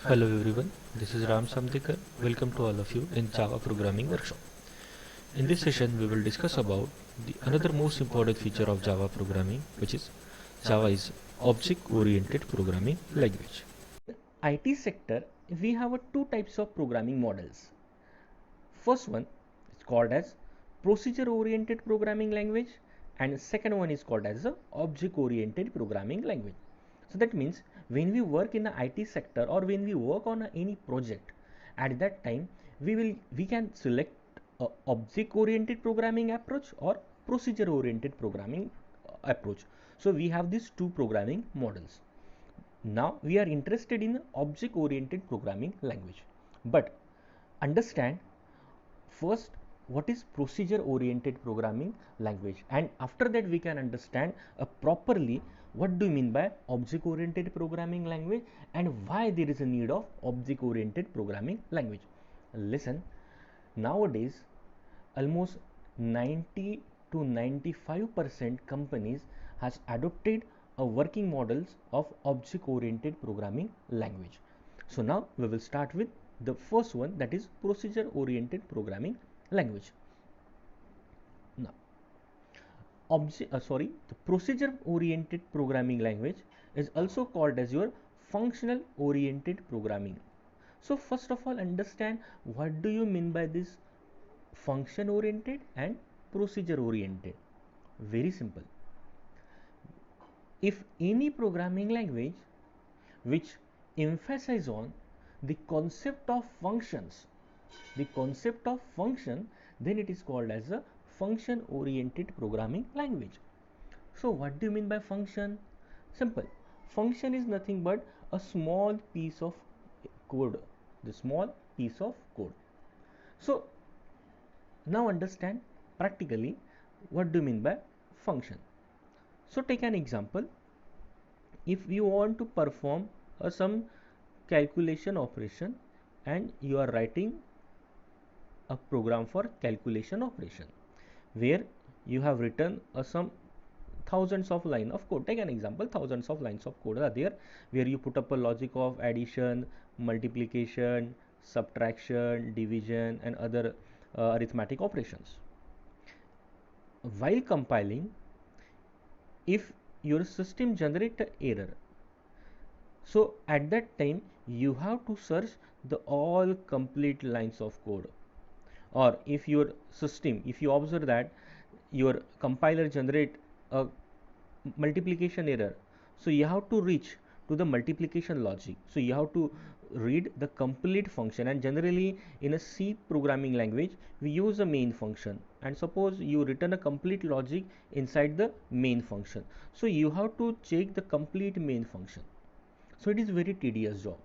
Hello everyone, this is Ram Samdekar. Welcome to all of you in Java Programming Workshop. In this session, we will discuss about the another most important feature of Java programming, which is Java is object-oriented programming language. IT sector, we have two types of programming models. First one is called as procedure oriented programming language, and second one is called as a object oriented programming language. So that means when we work in the IT sector or when we work on any project, at that time we can select a object oriented programming approach or procedure oriented programming approach. So we have these two programming models. Now we are interested in object oriented programming language, but understand first what is procedure oriented programming language, and after that we can understand properly what do you mean by object oriented programming language and why there is a need of object oriented programming language. Listen, nowadays almost 90 to 95% companies has adopted a working models of object oriented programming language. So now we will start with the first one, that is procedure oriented programming language. Now the procedure oriented programming language is also called as your functional oriented programming. So first of all, understand what do you mean by this function oriented and procedure oriented. Very simple. If any programming language which emphasize on the concept of functions, the concept of function, then it is called as a function oriented programming language. So what do you mean by function? Simple. Function is nothing but a small piece of code, the small piece of code. So now understand practically what do you mean by function. So take an example. If you want to perform some calculation operation and you are writing a program for calculation operation where you have written some thousands of line of code. Take an example, thousands of lines of code are there where you put up a logic of addition, multiplication, subtraction, division and other arithmetic operations. While compiling, if your system generate an error, so at that time you have to search the all complete lines of code. Or if your system, if you observe that your compiler generate a multiplication error, so you have to reach to the multiplication logic, so you have to read the complete function. And generally in a C programming language we use a main function, and suppose you return a complete logic inside the main function, so you have to check the complete main function. So it is very tedious job.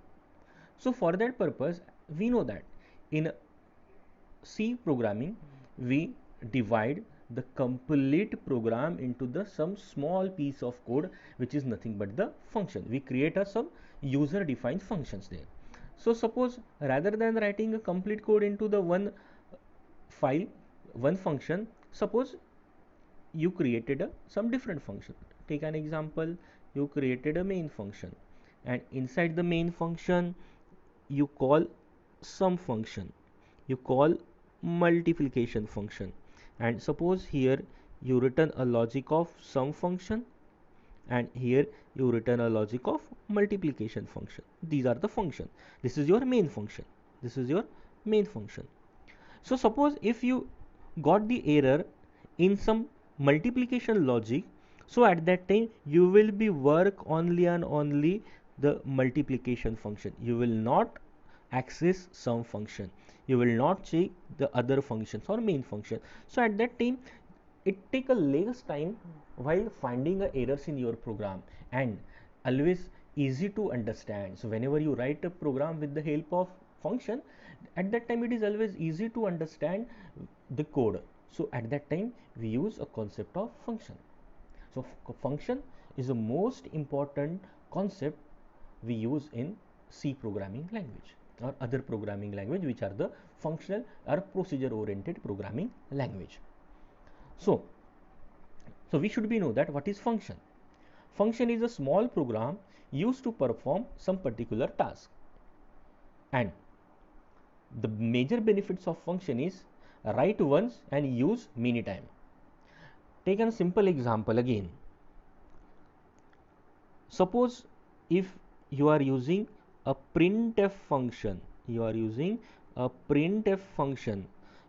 So for that purpose we know that in C programming we divide the complete program into the some small piece of code which is nothing but the function. We create some user defined functions there. So suppose rather than writing a complete code into the one file, one function, suppose you created some different function. Take an example, you created a main function and inside the main function you call sum function, you call multiplication function, and suppose here you return a logic of sum function and here you return a logic of multiplication function. These are the function. This is your main function, this is your main function. So suppose if you got the error in some multiplication logic, so at that time you will be work only and only the multiplication function. You will not access sum function, you will not check the other functions or main function. So at that time it take a less time while finding errors in your program, and always easy to understand. So whenever you write a program with the help of function, at that time it is always easy to understand the code. So at that time we use a concept of function. So function is the most important concept we use in C programming language or other programming language which are the functional or procedure oriented programming language. So we should be know that what is function. Function is a small program used to perform some particular task. And the major benefits of function is write once and use many time. Take a simple example again. Suppose if you are using a printf function,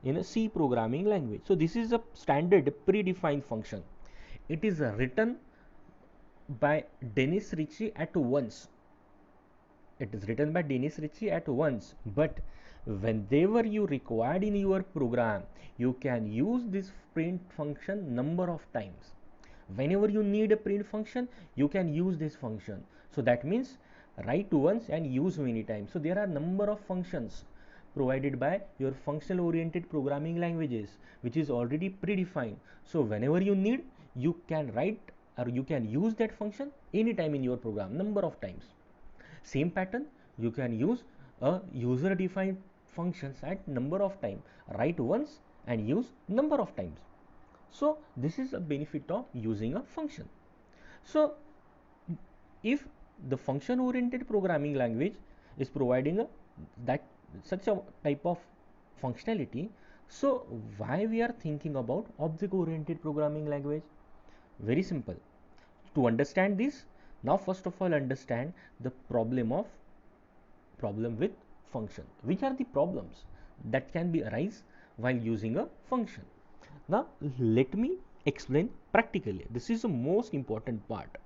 in a C programming language. So this is a standard predefined function. It is written by Dennis Ritchie at once. But whenever you required in your program, you can use this print function number of times. Whenever you need a print function, you can use this function. So that means write once and use many times. So there are number of functions provided by your functional oriented programming languages, which is already predefined. So whenever you need, you can write or you can use that function anytime in your program, number of times. Same pattern, you can use a user defined functions at number of time, write once and use number of times. So this is a benefit of using a function. So if the function oriented programming language is providing that such a type of functionality, so why we are thinking about object oriented programming language? Very simple. To understand this, now first of all understand the problem with function. Which are the problems that can be arise while using a function? Now let me explain practically. This is the most important part.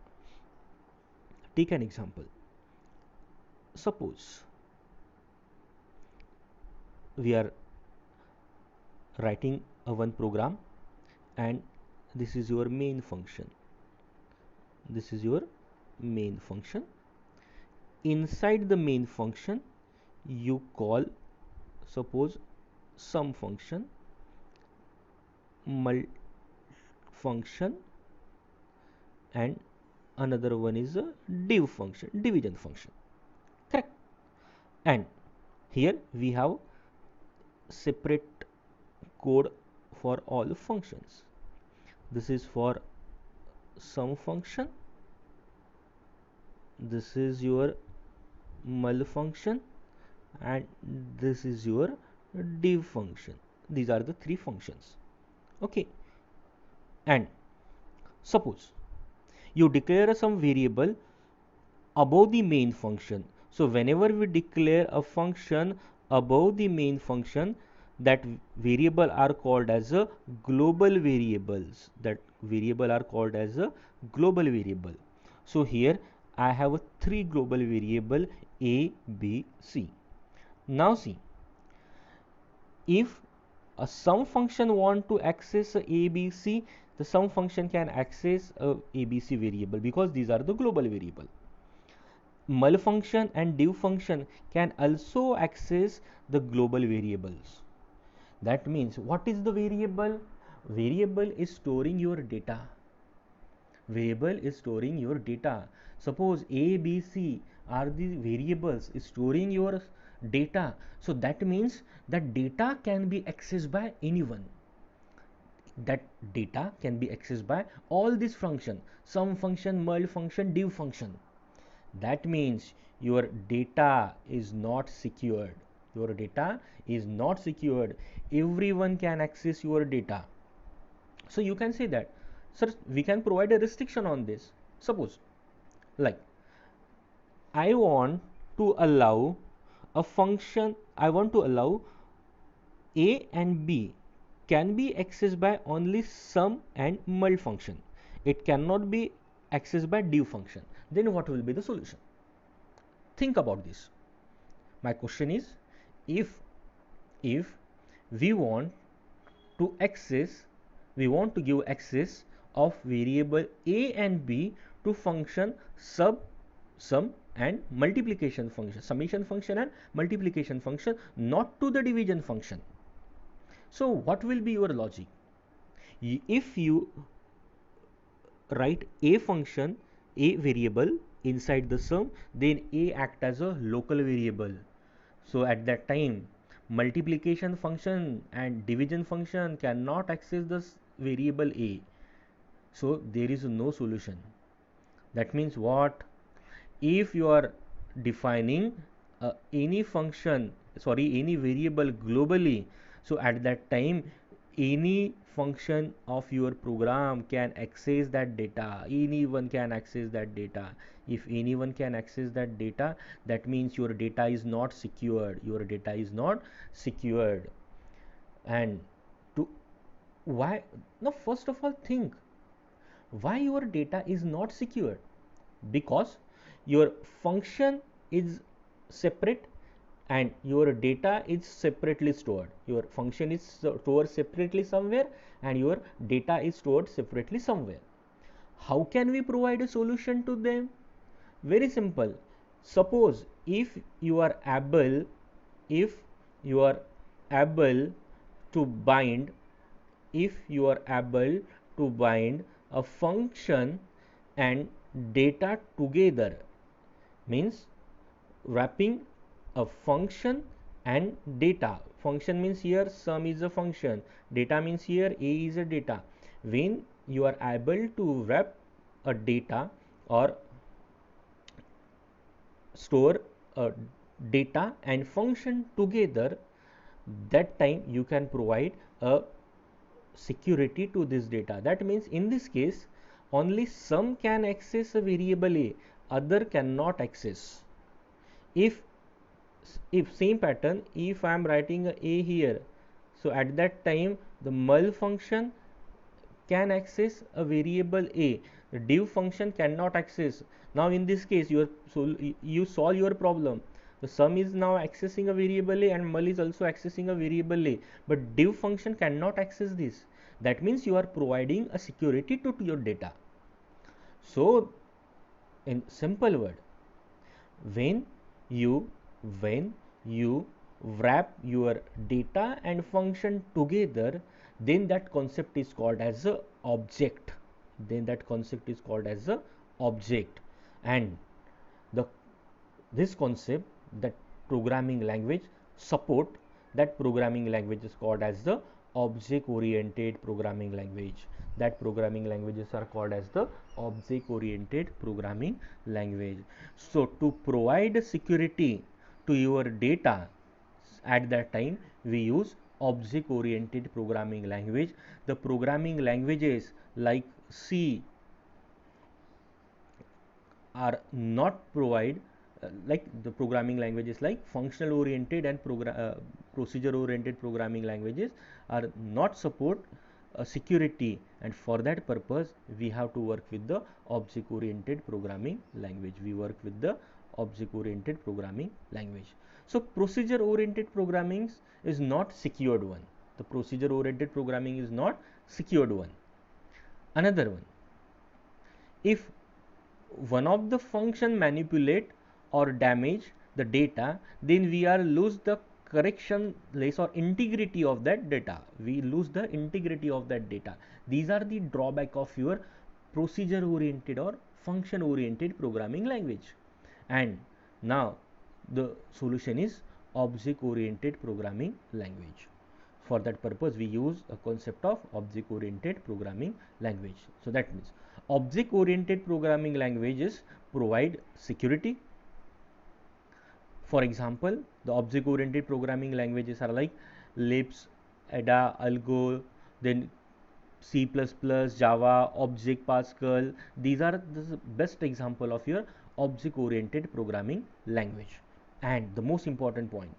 Take an example. Suppose we are writing a one program and this is your main function. Inside the main function, you call, suppose, sum function, mul function, and another one is a division function. Correct? And here we have separate code for all functions. This is for sum function, this is your mul function, and this is your div function. These are the three functions. Okay. And suppose you declare some variable above the main function. So whenever we declare a function above the main function, that variable are called as a global variables. So here I have a three global variable a, b, c. Now see, if a sum function want to access a, b, c, the sum function can access a ABC variable because these are the global variable. Mul function and div function can also access the global variables. That means what is the variable? Variable is storing your data. Suppose A, B, C are the variables storing your data. So that means that data can be accessed by anyone. That data can be accessed by all these functions: sum function, mul function, div function. That means your data is not secured. Everyone can access your data. So you can say that, sir, we can provide a restriction on this. Suppose, like, I want to allow A and B can be accessed by only sum and mul function. It cannot be accessed by div function. Then what will be the solution? Think about this. My question is, if we want to give access of variable a and b to function sum and multiplication function, summation function and multiplication function, not to the division function. So what will be your logic? If you write a variable inside the sum, then a act as a local variable. So at that time, multiplication function and division function cannot access this variable a. So there is no solution. That means what? If you are defining any function, sorry, any variable globally, so at that time any function of your program can access that data. Anyone can access that data. If anyone can access that data, that means your data is not secured. Your data is not secured. And to why? Now, first of all, think why your data is not secured. Because your function is separate and your data is separately stored. Your function is stored separately somewhere and your data is stored separately somewhere. How can we provide a solution to them? Very simple. Suppose if you are able to bind if you are able to bind a function and data together, means wrapping a function and data. Function means here sum is a function, data means here a is a data. When you are able to wrap a data or store a data and function together, that time you can provide a security to this data. That means in this case only some can access a variable a, other cannot access. If same pattern, if I am writing a here, so at that time the mul function can access a variable a, the div function cannot access. Now in this case you solve your problem. The sum is now accessing a variable a and mul is also accessing a variable a, but div function cannot access this. That means you are providing a security to your data. So in simple word, when you when you wrap your data and function together, then that concept is called as a object. And the this concept, that programming language support, that programming language is called as the object oriented programming language. That programming languages are called as the object oriented programming language. So to provide security to your data, at that time we use object oriented programming language. The programming languages like C are not provide like the programming languages like functional oriented and procedure oriented programming languages are not support security, and for that purpose we have to work with the object oriented programming language. So procedure oriented programming is not secured one. The procedure oriented programming is not secured one. Another one, if one of the function manipulate or damage the data, then we are lose the correctionless or integrity of that data. These are the drawback of your procedure oriented or function oriented programming language. And now the solution is object oriented programming language. For that purpose we use a concept of object oriented programming language. So that means object oriented programming languages provide security. For example, the object oriented programming languages are like Lisp, Ada, Algo, then C++, Java, Object, Pascal. These are the best example of your object oriented programming language. And the most important point,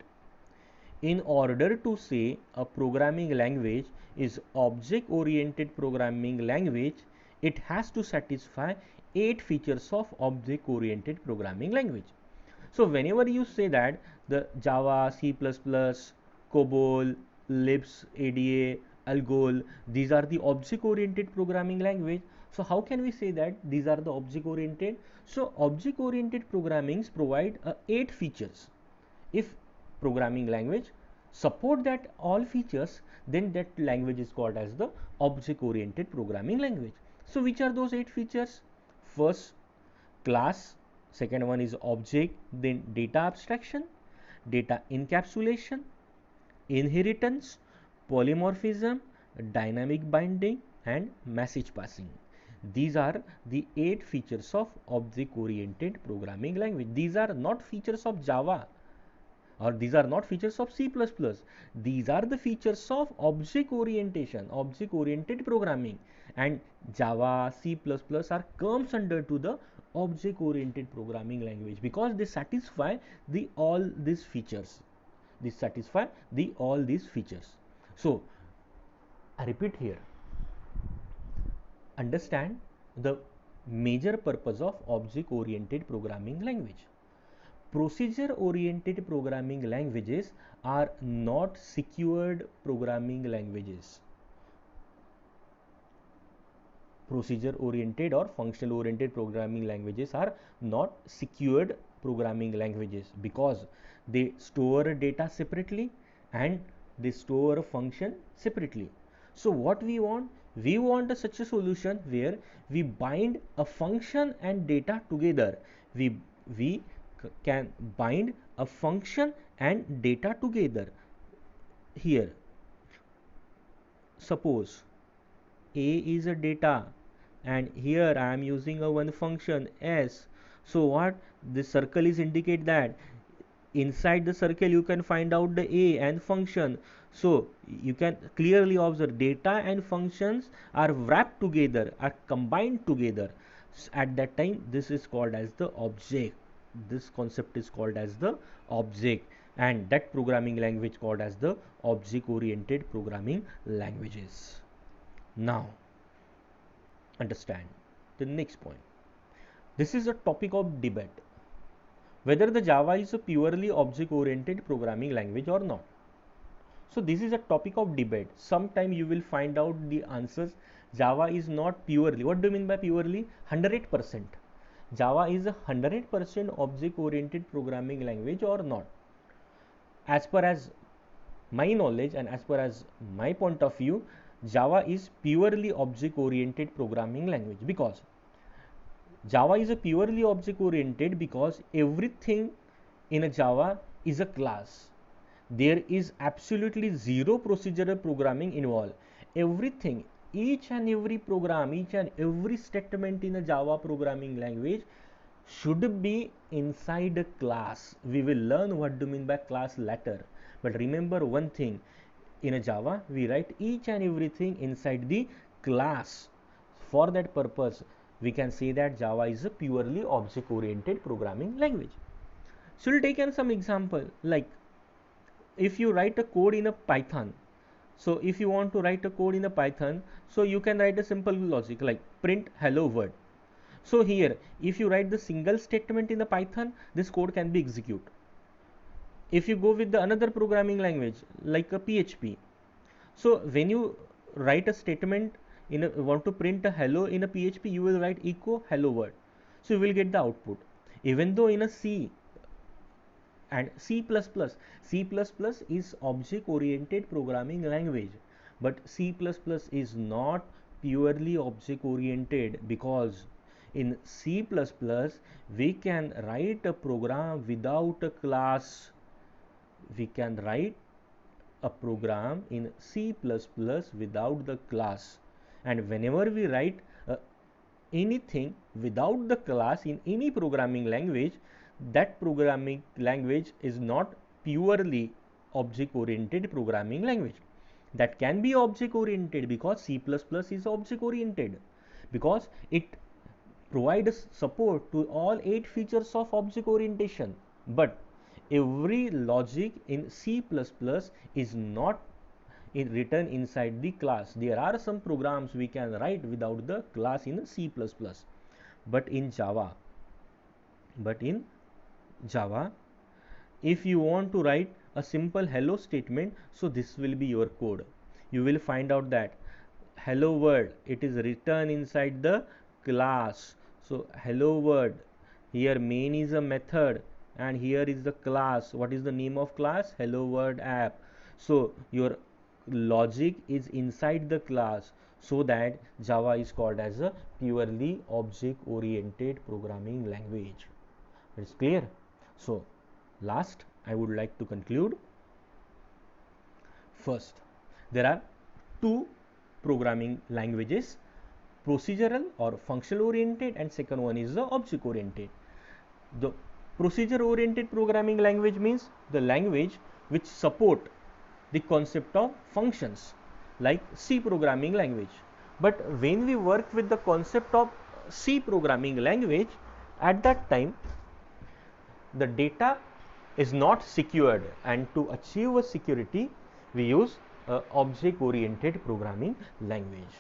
in order to say a programming language is object oriented programming language, it has to satisfy 8 features of object oriented programming language. So whenever you say that the Java, C++, COBOL, Lisp, ADA, Algol, these are the object oriented programming language. So how can we say that these are the object oriented? So object oriented programmings provide 8 features. If programming language support that all features, then that language is called as the object oriented programming language. So which are those 8 features? First, class. Second one is object, then data abstraction, data encapsulation, inheritance, polymorphism, dynamic binding, and message passing. These are the 8 features of object oriented programming language. These are not features of Java. or these are not features of C++. These are the features of object orientation, object oriented programming, and Java, C++ are comes under to the object oriented programming language because they satisfy the all these features. They satisfy the all these features. So I repeat here, understand the major purpose of object oriented programming language. Procedure oriented programming languages are not secured programming languages. Procedure oriented or functional oriented programming languages are not secured programming languages because they store data separately and they store a function separately. So what we want? We want such a solution where we bind a function and data together. We can bind a function and data together. Here, suppose A is a data and here I am using a one function s. So what this circle is indicate that inside the circle you can find out the a and function. So you can clearly observe data and functions are wrapped together, are combined together. At that time this is called as the object. This concept is called as the object, and that programming language called as the object oriented programming languages. Now understand the next point. This is a topic of debate whether the Java is a purely object oriented programming language or not. So this is a topic of debate. Sometime you will find out the answers. Java is not purely. What do you mean by purely? 100%. Java is a 100% object oriented programming language or not? As per as my knowledge and as per as my point of view, Java is purely object oriented programming language because Java is a purely object oriented because everything in a Java is a class. There is absolutely zero procedural programming involved. Everything, each and every program, each and every statement in a Java programming language should be inside a class. We will learn what do you mean by class later. But remember one thing, in a Java we write each and everything inside the class. For that purpose we can say that Java is a purely object oriented programming language. So we'll take some example, like if you write a code in a Python. So if you want to write a code in a Python, so you can write a simple logic like print hello world. So here if you write the single statement in the Python, this code can be executed. If you go with the another programming language like a PHP, so when you write a statement in a want to print a hello in a PHP, you will write echo hello world. So you will get the output. Even though in a C and C++, C++ is object oriented programming language, but C++ is not purely object oriented because in C++ we can write a program without a class. We can write a program in C++ without the class, and whenever we write anything without the class in any programming language, that programming language is not purely object oriented programming language. That can be object oriented because C++ is object oriented because it provides support to all 8 features of object orientation, but every logic in C++ is not written inside the class. There are some programs we can write without the class in C++, but in Java, if you want to write a simple hello statement, so this will be your code. You will find out that hello world, it is written inside the class. So hello world, here main is a method and here is the class. What is the name of class? Hello world app. So your logic is inside the class, so that Java is called as a purely object oriented programming language. It's clear? So last I would like to conclude. First, there are two programming languages, procedural or functional oriented, and second one is the object oriented. The Procedure oriented programming language means the language which support the concept of functions, like C programming language. But when we work with the concept of C programming language, at that time the data is not secured, and to achieve a security we use object oriented programming language.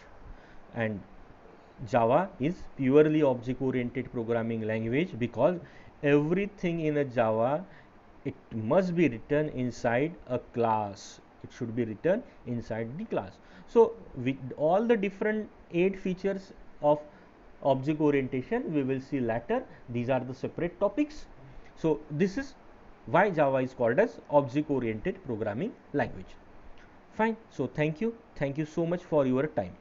And Java is purely object oriented programming language, because everything in a Java, it must be written inside a class. It should be written inside the class. So with all the different 8 features of object orientation we will see later. These are the separate topics. So this is why Java is called as object oriented programming language. Fine. So thank you so much for your time.